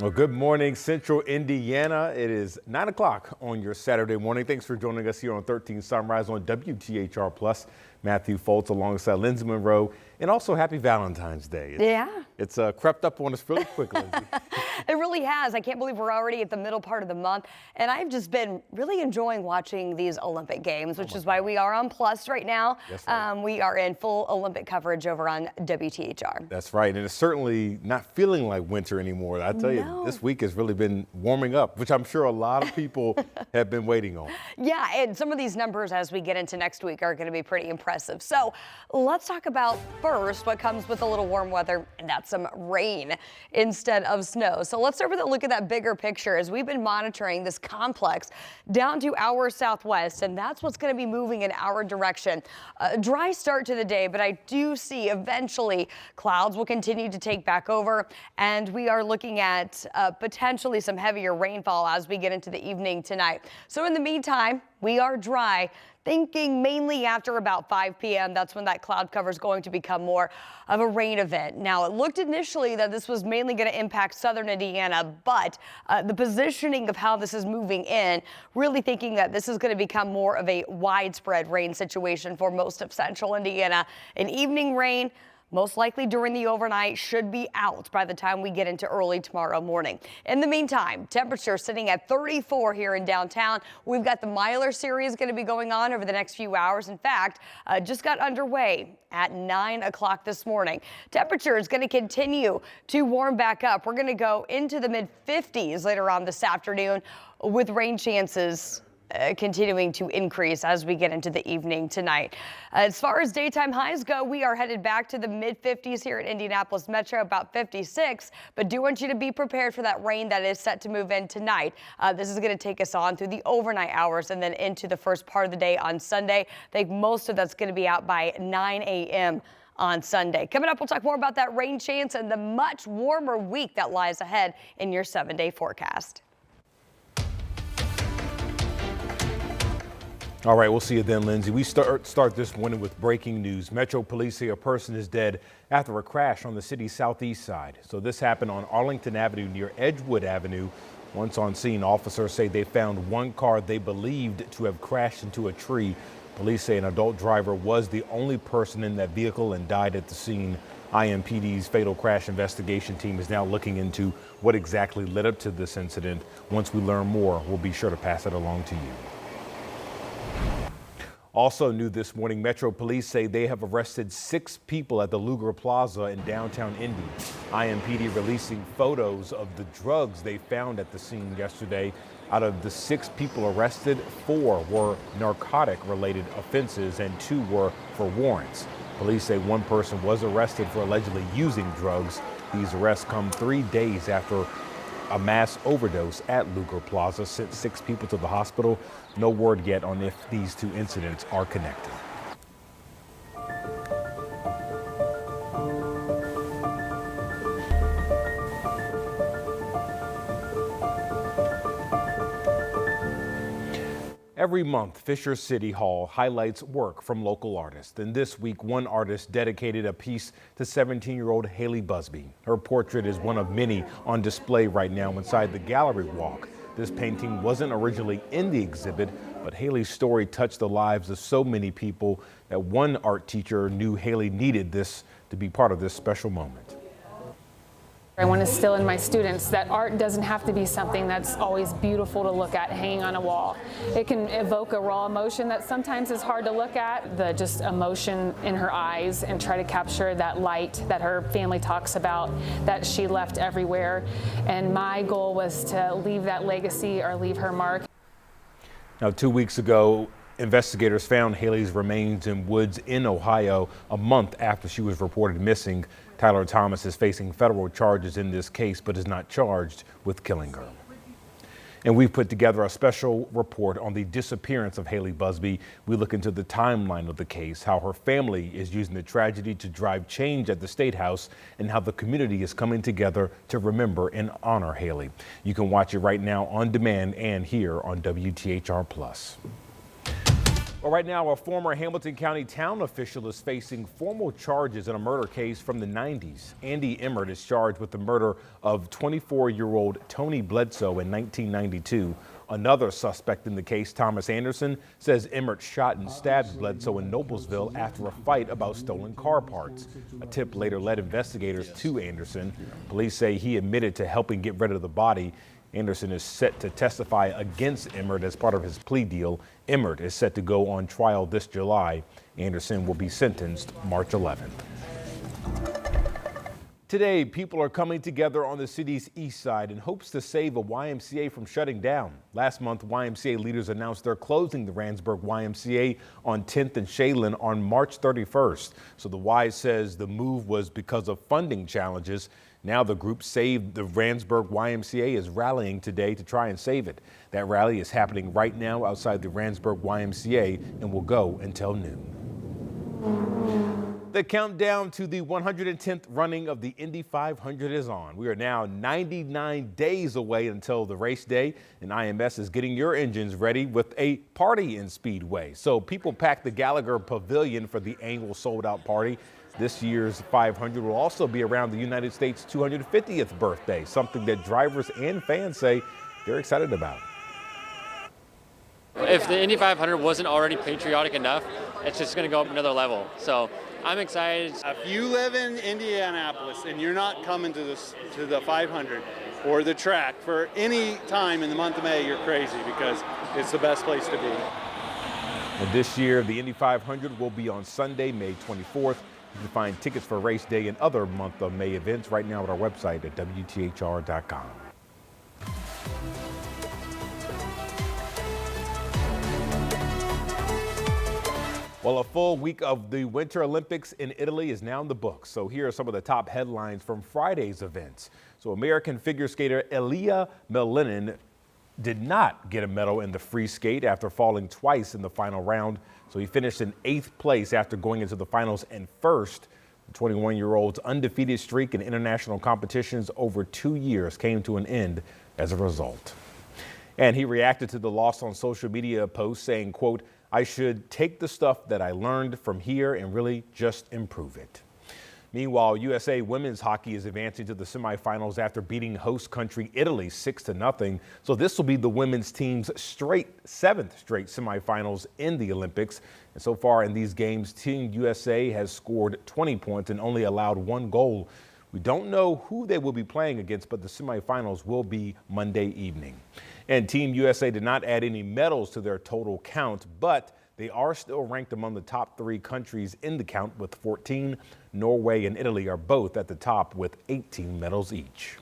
Well, good morning, Central Indiana. It is 9 o'clock on your Saturday morning. Thanks for joining us here on 13 Sunrise on WTHR Plus. Matthew Foltz alongside Lindsay Monroe, and also happy Valentine's Day. It's crept up on us really quick, Lindsay. It really has. I can't believe we're already at the middle part of the month. And I've just been really enjoying watching these Olympic Games, which is why we are on Plus right now. That's right. We are in full Olympic coverage over on WTHR. That's right. And it's certainly not feeling like winter anymore. I tell you, this week has really been warming up, which I'm sure a lot of people have been waiting on. Yeah, and some of these numbers as we get into next week are going to be pretty impressive. So let's talk about first what comes with a little warm weather, and that's some rain instead of snow. So let's start with a look at that bigger picture as we've been monitoring this complex down to our southwest, and that's what's going to be moving in our direction. A dry start to the day, but I do see eventually clouds will continue to take back over, and we are looking at potentially some heavier rainfall as we get into the evening tonight. So in the meantime, we are dry. Thinking mainly after about 5 p.m. That's when that cloud cover is going to become more of a rain event. Now, it looked initially that this was mainly going to impact southern Indiana, but the positioning of how this is moving in, really thinking that this is going to become more of a widespread rain situation for most of central Indiana. An evening rain, most likely during the overnight, should be out by the time we get into early tomorrow morning. In the meantime, temperature sitting at 34 here in downtown. We've got the Miler series going to be going on over the next few hours. In fact, just got underway at 9 o'clock this morning. Temperature is going to continue to warm back up. We're going to go into the mid 50s later on this afternoon with rain chances continuing to increase as we get into the evening tonight. As far as daytime highs go, we are headed back to the mid 50s here at Indianapolis Metro, about 56, but do want you to be prepared for that rain that is set to move in tonight. This is going to take us on through the overnight hours and then into the first part of the day on Sunday. I think most of that's going to be out by 9 a.m. on Sunday. Coming up, we'll talk more about that rain chance and the much warmer week that lies ahead in your 7-day forecast. All right, we'll see you then, Lindsay. We start this morning with breaking news. Metro police say a person is dead after a crash on the city's southeast side. So this happened on Arlington Avenue near Edgewood Avenue. Once on scene, officers say they found one car they believed to have crashed into a tree. Police say an adult driver was the only person in that vehicle and died at the scene. IMPD's fatal crash investigation team is now looking into what exactly led up to this incident. Once we learn more, we'll be sure to pass it along to you. Also new this morning, Metro police say they have arrested 6 people at the Lugar Plaza in downtown Indy. IMPD releasing photos of the drugs they found at the scene yesterday. Out of the 6 people arrested, 4 were narcotic-related offenses and 2 were for warrants. Police say one person was arrested for allegedly using drugs. These arrests come 3 days after a mass overdose at Lugar Plaza sent 6 people to the hospital. No word yet on if these 2 incidents are connected. Every month, Fisher City Hall highlights work from local artists. And this week, one artist dedicated a piece to 17-year-old Haley Busby. Her portrait is one of many on display right now inside the gallery walk. This painting wasn't originally in the exhibit, but Haley's story touched the lives of so many people that one art teacher knew Haley needed this to be part of this special moment. I want to instill in my students that art doesn't have to be something that's always beautiful to look at hanging on a wall. It can evoke a raw emotion that sometimes is hard to look at, the just emotion in her eyes, and try to capture that light that her family talks about that she left everywhere. And my goal was to leave that legacy or leave her mark. Now, 2 weeks ago, investigators found Haley's remains in woods in Ohio a month after she was reported missing. Tyler Thomas is facing federal charges in this case, but is not charged with killing her. And we've put together a special report on the disappearance of Haley Busby. We look into the timeline of the case, how her family is using the tragedy to drive change at the State House, and how the community is coming together to remember and honor Haley. You can watch it right now on demand and here on WTHR Plus. Well, right now, a former Hamilton County town official is facing formal charges in a murder case from the 90s. Andy Emmert is charged with the murder of 24-year-old Tony Bledsoe in 1992. Another suspect in the case, Thomas Anderson, says Emmert shot and stabbed Bledsoe in Noblesville after a fight about stolen car parts. A tip later led investigators to Anderson. Police say he admitted to helping get rid of the body. Anderson is set to testify against Emmert as part of his plea deal. Emmert is set to go on trial this July. Anderson will be sentenced March 11th. Today, people are coming together on the city's east side in hopes to save a YMCA from shutting down. Last month, YMCA leaders announced they're closing the Randsburg YMCA on 10th and Shaylin on March 31st. So the Y says the move was because of funding challenges. Now the group Save the Randsburg YMCA is rallying today to try and save it. That rally is happening right now outside the Randsburg YMCA and will go until noon. The countdown to the 110th running of the Indy 500 is on. We are now 99 days away until the race day, and IMS is getting your engines ready with a party in Speedway. So people packed the Gallagher Pavilion for the annual sold-out party. This year's 500 will also be around the United States' 250th birthday, something that drivers and fans say they're excited about. If the Indy 500 wasn't already patriotic enough, it's just going to go up another level. So I'm excited. If you live in Indianapolis and you're not coming to the 500 or the track for any time in the month of May, you're crazy, because it's the best place to be. And this year, the Indy 500 will be on Sunday, May 24th. You can find tickets for race day and other month of May events right now at our website at WTHR.com. Well, a full week of the Winter Olympics in Italy is now in the books. So here are some of the top headlines from Friday's events. So American figure skater Elia Melinin did not get a medal in the free skate after falling twice in the final round. So he finished in 8th place after going into the finals and first. The 21-year-old's undefeated streak in international competitions over 2 years came to an end as a result. And he reacted to the loss on social media post saying, quote, "I should take the stuff that I learned from here and really just improve it." Meanwhile, USA women's hockey is advancing to the semifinals after beating host country Italy 6-0. So this will be the women's team's 7th straight semifinals in the Olympics. And so far in these games, Team USA has scored 20 points and only allowed 1 goal. We don't know who they will be playing against, but the semifinals will be Monday evening. And Team USA did not add any medals to their total count, but they are still ranked among the top 3 countries in the count with 14. Norway and Italy are both at the top with 18 medals each.